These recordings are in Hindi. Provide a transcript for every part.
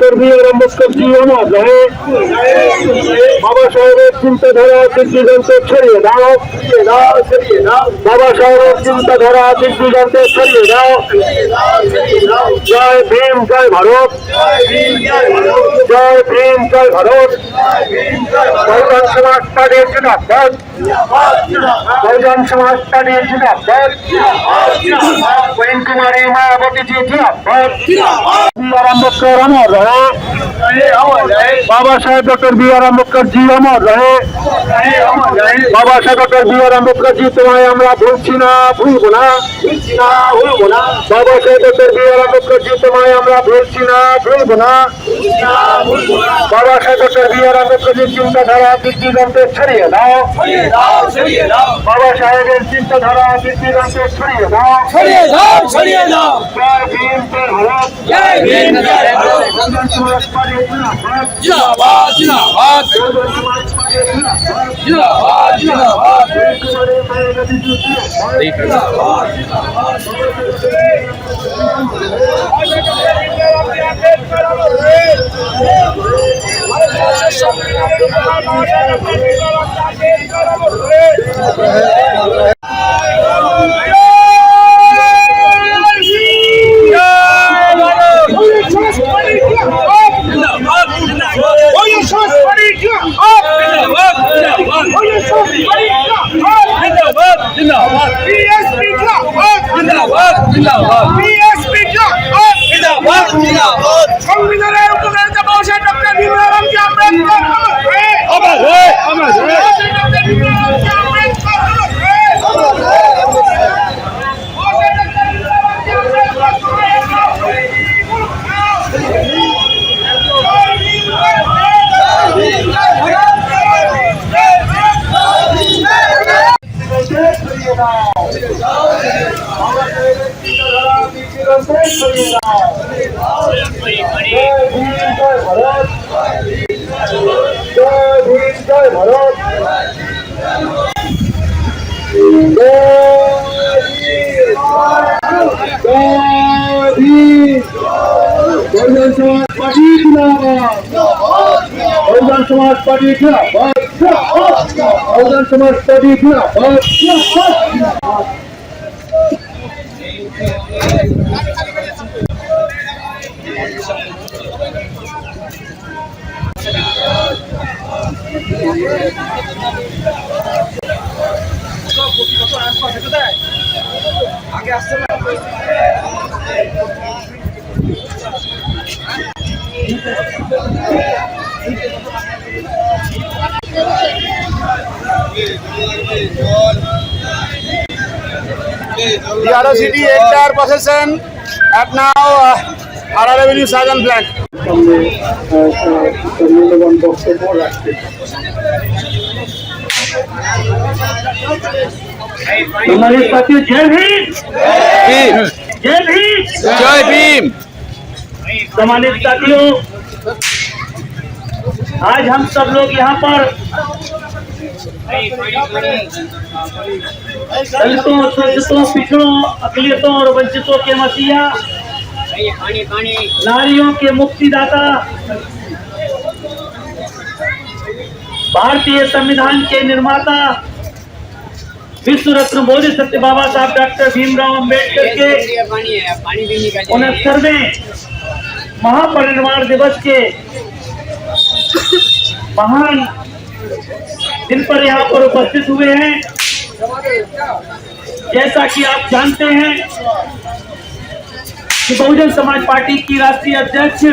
डॉक्टर बी.आर. आम्बेडकर जी अमर रहे। बाबा साहेब चिंताधारा दिग्गजांचे छडिये नाव, बाबा साहेब चिंताधारा दिग्गजांचे छडिये नाव। जय भीम जय भारत, जय भीम जय भारत। बहुजन समाज पार्टी जिंदाबाद, बहुजन समाज पार्टी जिंदाबाद, बहन कुमारी मायावती जी जिंदाबाद। बी.आर. आम्बेडकर अमर रहे। बाबा साहेब डॉक्टर बी.आर. आम्बेडकर जी अमर रहे। बाबा साहेब डॉक्टर बी.आर. आम्बेडकर जी तुम्हारे আমরা ভুলছি না, ভুলবো না। বাবা সাহেব ডক্টর বি.আর. আম্বেদকর জি তোমায় আমরা ভুলছি না, ভুলবো না। বাবা সাহেব ডক্টর বি.আর. আম্বেদকর জি চিন্তাধারা দিগ্গজানকে ছড়িয়ে দাও, বাবা সাহেবের চিন্তাধারা দিগ্গজানকে ছড়িয়ে দাও। জয় ভীম জয় ভারত, জয় ভীম জয় ভারত। সমাজ পার্টি জিন্দাবাদ, জিন্দাবাদ জিন্দাবাদ। সমাজ পার্টি জিন্দাবাদ, জিন্দাবাদ জিন্দাবাদ। সংবিধানের উপকারিতা বাবা সাহেব ডক্টর ভীমরাও আম্বেদকর অমর হে, অমর হে। बहुजन समाज पार्टी जिंदाबाद, बहुजन समाज पार्टी जिंदाबाद, बहुजन समाज पार्टी जिंदाबाद। आगे আসছে না The ROCD entire possession at now Hara Revenue Sergeant Blank. हमारे साथियों जय भीम, जय भीम, जय भीम। सम्मानित साथियों, आज हम सब लोग यहाँ पर दलितों, शोषितों, पिछड़ों, अकलियतों और वंचितों के मसीहा, नारियों के मुक्तिदाता, भारतीय संविधान के निर्माता, विश्व रत्न बोधि सत्य बाबा साहब डॉक्टर भीमराव अम्बेडकर के 69वें महापरिनिर्वाण दिवस के महान दिन पर यहाँ पर उपस्थित हुए हैं। जैसा कि आप जानते हैं कि बहुजन समाज पार्टी की राष्ट्रीय अध्यक्ष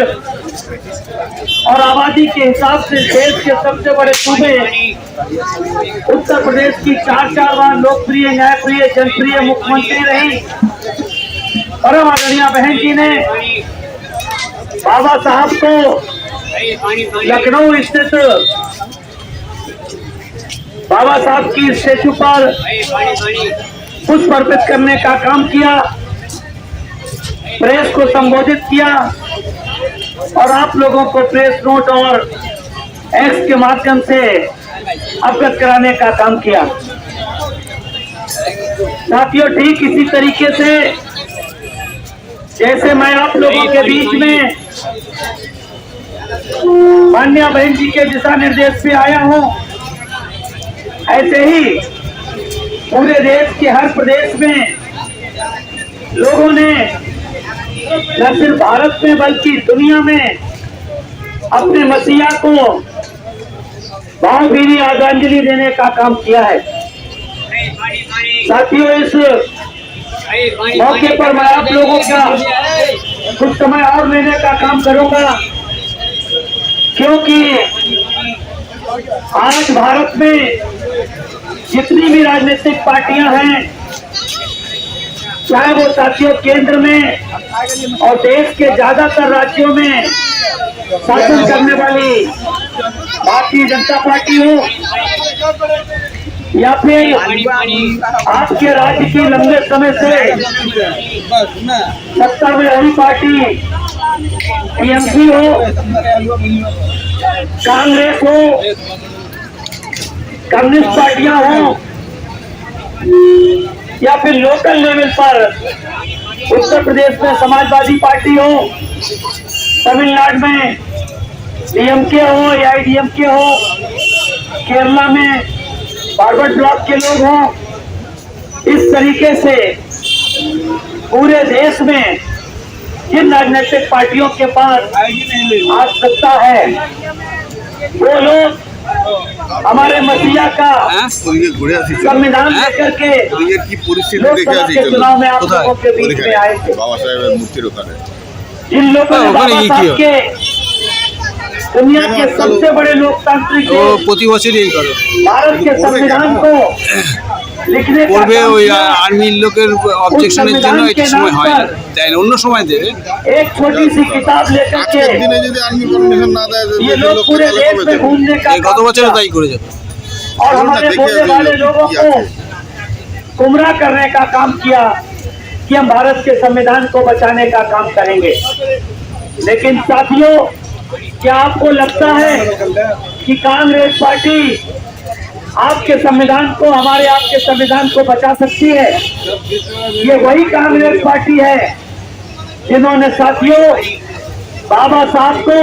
और आबादी के हिसाब से देश के सबसे बड़े सूबे उत्तर प्रदेश की 4 बार लोकप्रिय, न्यायप्रिय, जनप्रिय मुख्यमंत्री रही परम आदरणीय बहन जी ने बाबा साहब को लखनऊ स्थित बाबा साहब की स्टेचू पर पुष्प अर्पित करने का काम किया, प्रेस को संबोधित किया और आप लोगों को प्रेस नोट और एक्स के माध्यम से अवगत कराने का काम किया। साथियों, ठीक इसी तरीके से जैसे मैं आप लोगों के बीच में माननीय बहन जी के दिशा निर्देश पे आया हूँ। ऐसे ही पूरे देश के हर प्रदेश में लोगों ने न सिर्फ भारत में बल्कि दुनिया में अपने मसीहा को भावभीनी आदरांजलि देने का काम किया है। साथियों, इस मौके पर मैं आप लोगों का कुछ समय और लेने का काम करूंगा, क्योंकि आज भारत में जितनी भी राजनीतिक पार्टियां हैं, चाहे वो साथियों केंद्र में और देश के ज्यादातर राज्यों में शासन करने वाली भारतीय जनता पार्टी हो या फिर आपके राज्य की लंबे समय से सत्ता में रही पार्टी टीएमसी हो, कांग्रेस हो, कम्युनिस्ट पार्टियां हो या फिर लोकल लेवल पर उत्तर प्रदेश में समाजवादी पार्टी हो, तमिलनाडु में डीएमके हो या आईडीएमके हो, केरला में फॉरवर्ड ब्लॉक के लोग हों, इस तरीके से पूरे देश में जिन राजनीतिक पार्टियों के पास आज सत्ता है, वो लोग हमारे मसीहा का संविधान लेकर के लोकसभा के चुनाव में आप लोगों के बीच में आए थे। जिन लोगों ने बाबा साहब के दुनिया के सबसे बड़े लोकतांत्रिक भारत के संविधान को लिखने का आर्मी लोगের অবজেকশনের জন্য এই সময় হয় না, তাই অন্য সময় দেবে। एक छोटी सी किताब लेकर के ये लोग पूरे देश में घूमने का গত বছরও তাই করে যেত। और हमारे बोलने वाले लोगों को गुमराह करने का काम किया कि हम भारत के संविधान को बचाने का काम करेंगे। लेकिन साथियों, क्या आपको लगता है कि कांग्रेस पार्टी आपके संविधान को, हमारे आपके संविधान को बचा सकती है? ये वही कांग्रेस पार्टी है जिन्होंने साथियों बाबा साहब को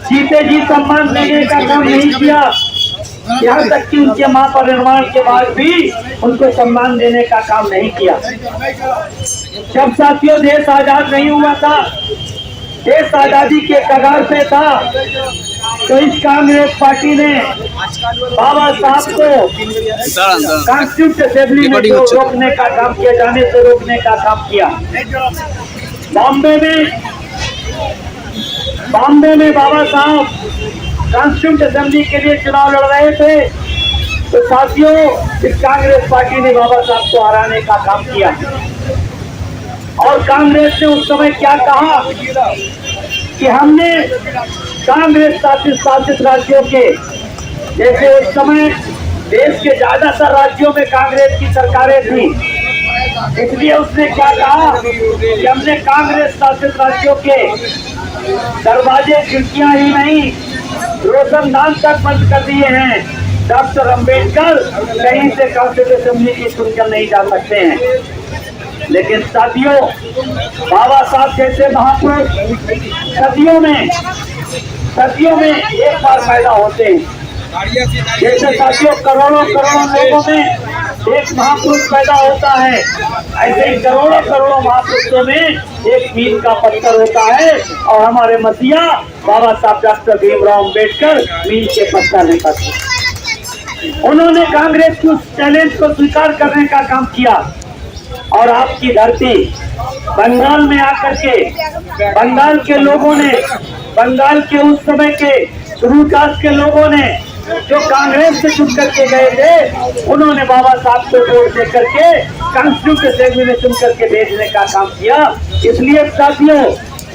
जीते जी सम्मान देने का काम नहीं किया, यहाँ तक कि उनके महापरिनिर्वाण के बाद भी उनको सम्मान देने का काम नहीं किया। जब साथियों देश आजाद नहीं हुआ था, देश आजादी के कगार पे था, तो इस कांग्रेस पार्टी ने बाबा साहब को कॉन्स्टिट्यूशन असेंबली में रोकने का काम किया, जाने से रोकने का काम किया। बॉम्बे में बाबा साहब कॉन्स्टिट्यूशन असेंबली के लिए चुनाव लड़ रहे थे, तो साथियों इस कांग्रेस पार्टी ने बाबा साहब को हराने का काम किया। और कांग्रेस ने उस समय क्या कहा कि हमने कांग्रेस शासित राज्यों के, जैसे उस समय देश के ज्यादातर राज्यों में कांग्रेस की सरकारें थी, इसलिए उसने क्या कहा कि हमने कांग्रेस शासित राज्यों के दरवाजे खिड़कियां ही नहीं, रोशनदान तक बंद कर दिए हैं। डॉक्टर अंबेडकर कहीं से कॉन्स्टिट्यूशन असेंबली की सुनकर नहीं जा सकते हैं। लेकिन साथियों, बाबा साहब जैसे महापुरुष सदियों में एक बार पैदा होते हैं। जैसे साथियों करोड़ों लोगों में एक महापुरुष पैदा होता है, ऐसे ही करोड़ों महापुरुषों में एक मील का पत्थर होता है। और हमारे मसीहा बाबा साहब डॉक्टर भीमराव अम्बेडकर मील के पत्थर नहीं करते। उन्होंने कांग्रेस के उस चैलेंज को स्वीकार करने का काम किया और आपकी धरती बंगाल में आकर के बंगाल के लोगों ने, बंगाल के उस समय के शुरू कास्ट के लोगों ने जो कांग्रेस से चुन करके गए थे, उन्होंने बाबा साहब को वोट दे करके कॉन्स्टिट्यूशन असेंबली में चुन करके भेजने का काम किया। इसलिए साथियों,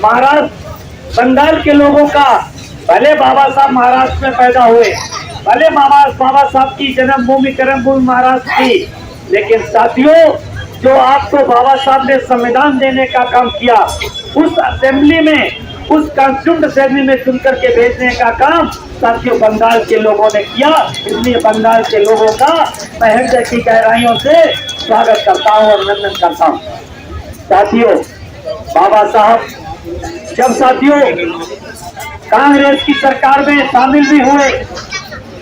महाराष्ट्र बंगाल के लोगों का, भले बाबा साहब महाराष्ट्र में पैदा हुए, भले बाबा साहब की जन्मभूमि कर्मभूमि महाराष्ट्र थी, लेकिन साथियों जो आपको बाबा साहब ने संविधान देने का काम किया, उस असेंबली में, उस कॉन्स्टिट्यूशन असेंबली में चुन करके भेजने का काम साथियों बंगाल के लोगों ने किया। इसलिए बंगाल के लोगों का मैं हृदय की गहराइयों से स्वागत करता हूँ और अभिनंदन करता हूँ। साथियों, बाबा साहब जब साथियों कांग्रेस की सरकार में शामिल भी हुए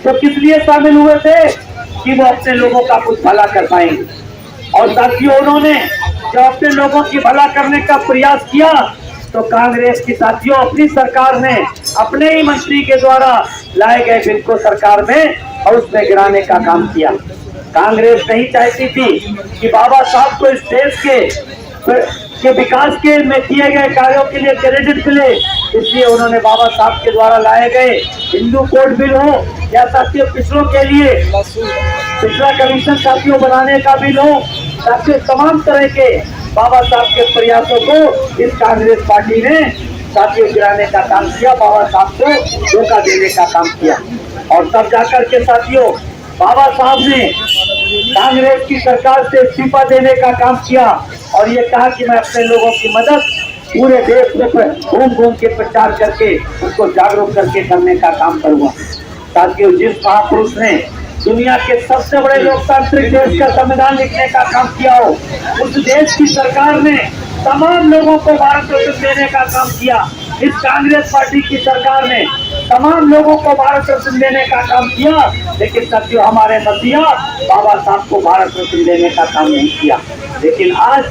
तो किस लिए शामिल हुए थे कि वो अपने लोगों का कुछ भला कर पाएंगे। और साथियों उन्होंने जब अपने लोगों की भला करने का प्रयास किया तो कांग्रेस की साथियों अपनी सरकार ने अपने ही मंत्री के द्वारा लाए गए बिल को सरकार में और उसमें गिराने का काम किया। कांग्रेस नहीं चाहती थी कि बाबा साहब को इस देश के विकास के में किए गए कार्यों के लिए क्रेडिट मिले, इसलिए उन्होंने बाबा साहब के द्वारा लाए गए हिंदू कोड बिल हो या साथियों पिछड़ों के लिए पिछड़ा कमीशन साथियों बनाने का बिल हो, साथियों तमाम तरह के बाबा साहब के प्रयासों को इस कांग्रेस पार्टी ने साथियों गिराने का काम किया, बाबा साहब को धोखा देने का काम किया। और तब जाकर के साथियों बाबा साहब ने कांग्रेस की सरकार से इस्तीफा देने का काम किया और ये कहा कि मैं अपने लोगों की मदद पूरे देश में घूम घूम के प्रचार करके उनको जागरूक करके करने का काम करूंगा। साथियों जिस महापुरुष ने दुनिया के सबसे बड़े लोकतांत्रिक देश का संविधान लिखने का काम किया हो, उस देश की सरकार ने तमाम लोगों को भारत रत्न देने का काम किया। इस कांग्रेस पार्टी की सरकार ने तमाम लोगों को भारत रत्न देने का काम किया, लेकिन साथियों हमारे मसीहा बाबा साहब को भारत रत्न देने का काम नहीं किया। लेकिन आज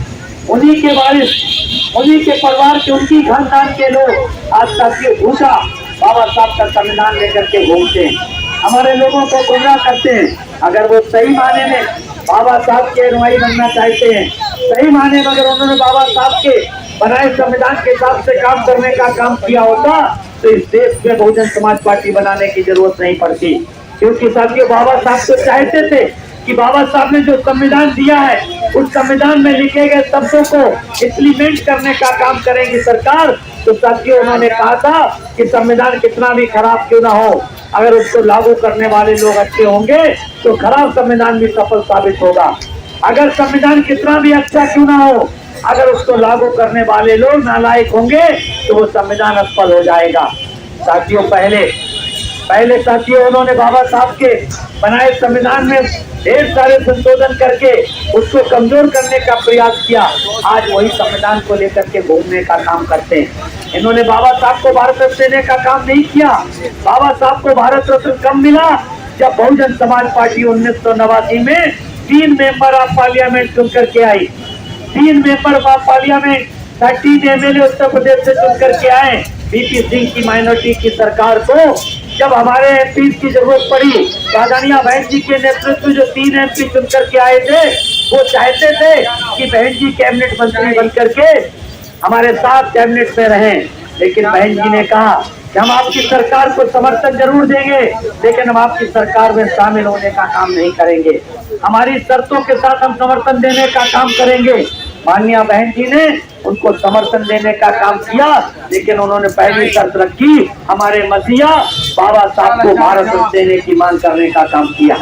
उन्हीं के वारिस, उन्हीं के परिवार के, उनकी खानदान के लोग आज साथियों झूठा बाबा साहब का संविधान लेकर के घूमते हैं, हमारे लोगों को गुमराह करते हैं। अगर वो सही माने में बाबा साहब के अनुयायी बनना चाहते हैं, सही माने में अगर उन्होंने बाबा साहब के बनाए संविधान के हिसाब से काम करने का काम किया होता तो इस देश में बहुजन समाज पार्टी बनाने की जरूरत नहीं पड़ती। क्योंकि साथियों बाबा साहब तो चाहते थे कि बाबा साहब ने जो संविधान दिया है उस संविधान में लिखे गए शब्दों को इम्प्लीमेंट करने का काम करेगी सरकार। तो साथियों उन्होंने कहा था कि संविधान कितना भी खराब क्यों ना हो, अगर उसको लागू करने वाले लोग अच्छे होंगे तो खराब संविधान भी सफल साबित होगा। अगर संविधान कितना भी अच्छा क्यों ना हो, अगर उसको लागू करने वाले लोग नालायक होंगे तो वो संविधान असफल हो जाएगा। साथियों पहले साथियों उन्होंने बाबा साहब के बनाए संविधान में ढेर सारे संशोधन करके उसको कमजोर करने का प्रयास किया। आज वही संविधान को लेकर के घूमने का काम करते हैं। इन्होंने बाबा साहब को भारत रत्न देने का काम नहीं किया। बाबा साहब को भारत रत्न कब मिला? जब बहुजन समाज पार्टी 1989 में 3 मेंबर ऑफ पार्लियामेंट चुन करके आई। 3 member of parliament 13 MLA Uttar Pradesh से चुन करके आए। बीपी सिंह की माइनॉरिटी की सरकार को जब हमारे MP की जरूरत पड़ी, राधानिया बहन जी के नेतृत्व में जो 3 MP चुन करके आए थे वो चाहते थे कि बहन जी कैबिनेट मंत्री बन करके हमारे साथ कैबिनेट में रहें, लेकिन बहन जी ने कहा कि हम आपकी सरकार को समर्थन जरूर देंगे लेकिन हम आपकी सरकार में शामिल होने का काम नहीं करेंगे, हमारी शर्तों के साथ हम समर्थन देने का काम करेंगे। माननीय बहन जी ने उनको समर्थन देने का काम किया, लेकिन उन्होंने पहली शर्त रखी, हमारे मसीहा बाबा साहब को भारत रत्न देने की मांग करने का काम किया।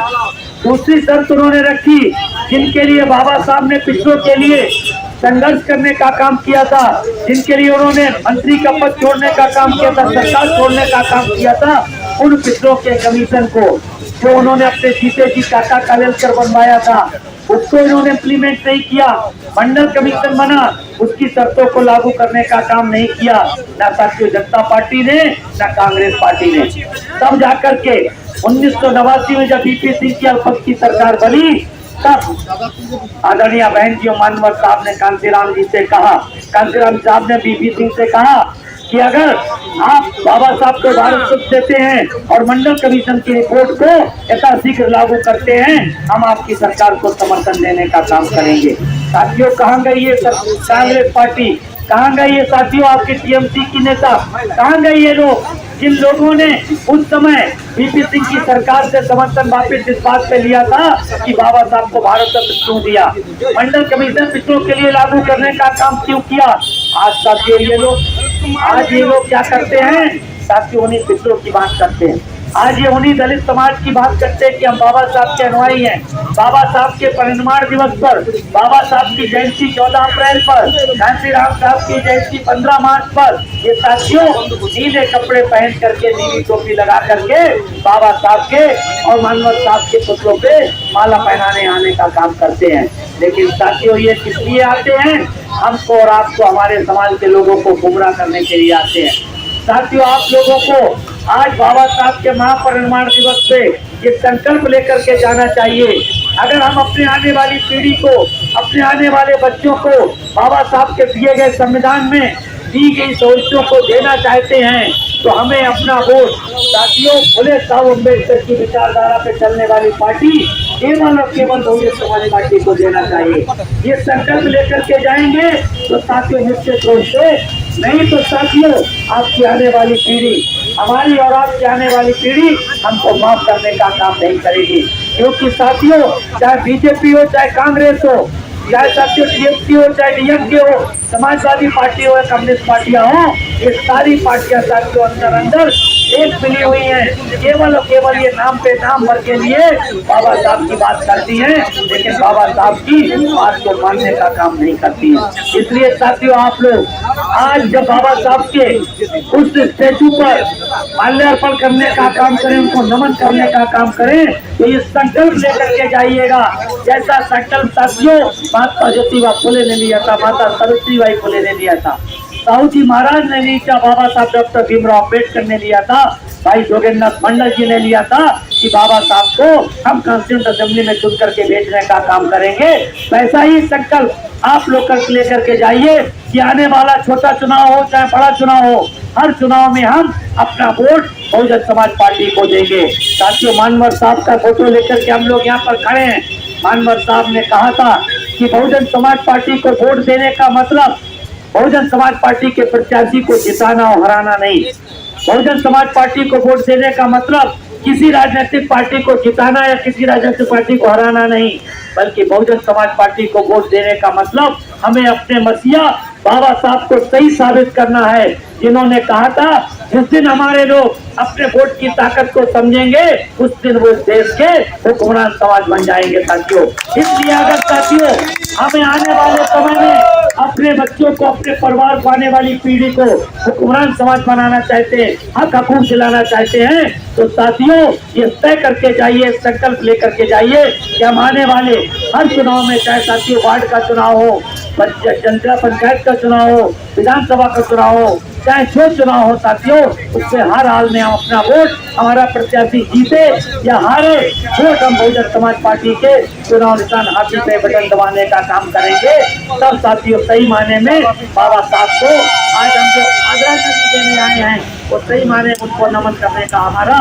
दूसरी शर्त उन्होंने रखी, जिनके लिए बाबा साहब ने पिछड़ों के लिए संघर्ष करने का काम किया था, जिनके लिए उन्होंने मंत्री का पद छोड़ने का काम किया था, सरकार छोड़ने का काम किया था, उन पिछड़ों के कमीशन को जो उन्होंने अपने जीते जी टाटा कालेलकर बनवाया था उसको इन्होंने इम्प्लीमेंट नहीं किया। मंडल कमीशन बना, उसकी शर्तों को लागू करने का काम नहीं किया, न भारतीय जनता पार्टी ने न कांग्रेस पार्टी ने। तब जाकर के 1989 में जब बीपी सिंह की अल्पमत की सरकार बनी तब आदरणीय बहन जी मानवर साहब ने कांतीराम जी से कहा, कांतीराम साहब ने बीपी सिंह से कहा कि अगर आप बाबा साहब को भारत रत्न देते हैं और मंडल कमीशन की रिपोर्ट को यथाशीघ्र लागू करते हैं, हम आपकी सरकार को समर्थन देने का काम करेंगे। साथियों कहाँ गई ये कांग्रेस पार्टी, कहाँ गई ये साथियों आपके TMC की नेता, कहाँ गए ये लोग जिन लोगों ने उस समय बीपी सिंह की सरकार से समर्थन वापिस इस बात पे लिया था कि बाबा साहब को भारत रत्न क्यों दिया, मंडल कमीशन पिछड़ों के लिए लागू करने का काम क्यों किया। आज साथियों ये लोग क्या करते हैं, साथियों उन्हीं पिछड़ों की बात करते हैं, आज ये उन्हीं दलित समाज की बात करते हैं कि हम बाबा साहब के अनुयायी हैं। बाबा साहब के परिनिर्वाण दिवस पर, बाबा साहब की जयंती 14 अप्रैल पर, कांशीराम साहब की जयंती 15 मार्च पर ये साथियों नीले कपड़े पहन करके, नीली टोपी लगा करके बाबा साहब के और मानवर साहब के पुतलों पे माला पहनाने आने का काम करते हैं। लेकिन साथियों ये किस लिए आते हैं? हमको और आपको, हमारे समाज के लोगों को गुमराह करने के लिए आते हैं। साथियों, आप लोगों को आज बाबा साहब के महापरिनिर्वाण दिवस पे ये संकल्प लेकर के जाना चाहिए। अगर हम अपने आने वाली पीढ़ी को, अपने आने वाले बच्चों को बाबा साहब के दिए गए संविधान में दी गई सहूलियतों को देना चाहते हैं तो हमें अपना वोट साथियों फुले साहब अम्बेडकर की विचारधारा पे चलने वाली पार्टी केवल और केवल बहुजन समाज पार्टी को देना चाहिए। ये संकल्प लेकर के जाएंगे तो साथियों निश्चित रूप से, नहीं तो साथियों आपकी आने वाली पीढ़ी, हमारी और आपकी आने वाली पीढ़ी हमको माफ करने का काम नहीं करेगी। क्योंकि साथियों चाहे बीजेपी हो, चाहे कांग्रेस हो, चाहे साथियों टीएमसी हो, चाहे डीएमके हो, समाजवादी पार्टी हो या कम्युनिस्ट पार्टियां हो, ये सारी पार्टियां साथियों अंदर एक मिली हुई हैं। केवल और केवल ये नाम पे नाम भर के लिए बाबा साहब की बात करती हैं, लेकिन बाबा साहब की बात को मानने का काम नहीं करती है। इसलिए साथियों आप लोग आज जब बाबा साहब के उस स्टैचू पर माल्यार्पण करने का काम करें, उनको नमन करने का काम करें, तो ये संकल्प लेकर के जाइएगा। जैसा संकल्प साथियों महात्मा ज्योतिबा फुले ने लिया था, माता सावित्रीबाई फुले ने लिया था, साहू जी महाराज ने लिया, बाबा साहब डॉक्टर भीमराव अम्बेडकर ने लिया था, भाई जोगेंद्रनाथ मंडल जी ने लिया था कि बाबा साहब को हम कॉन्स्टिट्यूंट असेंबली में चुन करके भेजने का काम करेंगे। वैसा ही संकल्प आप लोग लेकर के जाइए कि आने वाला छोटा चुनाव हो चाहे बड़ा चुनाव हो, हर चुनाव में हम अपना वोट बहुजन समाज पार्टी को देंगे। साथियों मानवर साहब का फोटो लेकर के हम लोग यहाँ पर खड़े हैं। मानवर साहब ने कहा था कि बहुजन समाज पार्टी को वोट देने का मतलब बहुजन समाज पार्टी के प्रत्याशी को जिताना और हराना नहीं। बहुजन समाज पार्टी को वोट देने का मतलब किसी राजनीतिक पार्टी को जिताना या किसी राजनीतिक पार्टी को हराना नहीं, बल्कि बहुजन समाज पार्टी को वोट देने का मतलब हमें अपने मसीहा बाबा साहब को सही साबित करना है, जिन्होंने कहा था जिस दिन हमारे लोग अपने वोट की ताकत को समझेंगे उस दिन वो देश के हुक्मरान समाज बन जाएंगे। साथियों इसलिए अगर साथियों हमें आने वाले समय में अपने बच्चों को, अपने परिवार को, आने वाली पीढ़ी को हुक्मरान समाज बनाना चाहते हैं, हक हकूक दिलाना चाहते हैं, तो साथियों ये तय करके जाइए, संकल्प लेकर के जाइए कि हम आने वाले हर चुनाव में, चाहे साथियों वार्ड का चुनाव हो, जनता पंचायत का चुनाव हो, विधानसभा का चुनाव हो, चाहे जो चुनाव हो साथियों, उसमें हर हाल में हम अपना वोट, हमारा प्रत्याशी जीते या हारे, वोट हम बहुजन समाज पार्टी के चुनाव निशान हाथी पे बटन दबाने का काम करेंगे। तब साथियों सही मायने में बाबा साहब को आज हम जो आदरांजलि देने आए हैं वो सही मायने उनको नमन करने का हमारा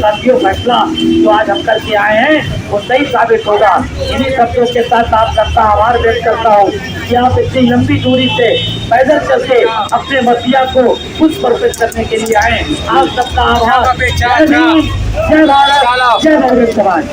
साथियों फैसला जो आज हम करके आए हैं वो सही साबित होगा। इन्हीं शब्दों के साथ आप सबका आभार व्यक्त करता हूँ कि आप इतनी लंबी दूरी से पैदल चल के अपने मसीहा को पुष्प अर्पित करने के लिए आए। आप सबका आभार। जय भीम, जय भारत, जय बहुजन समाज।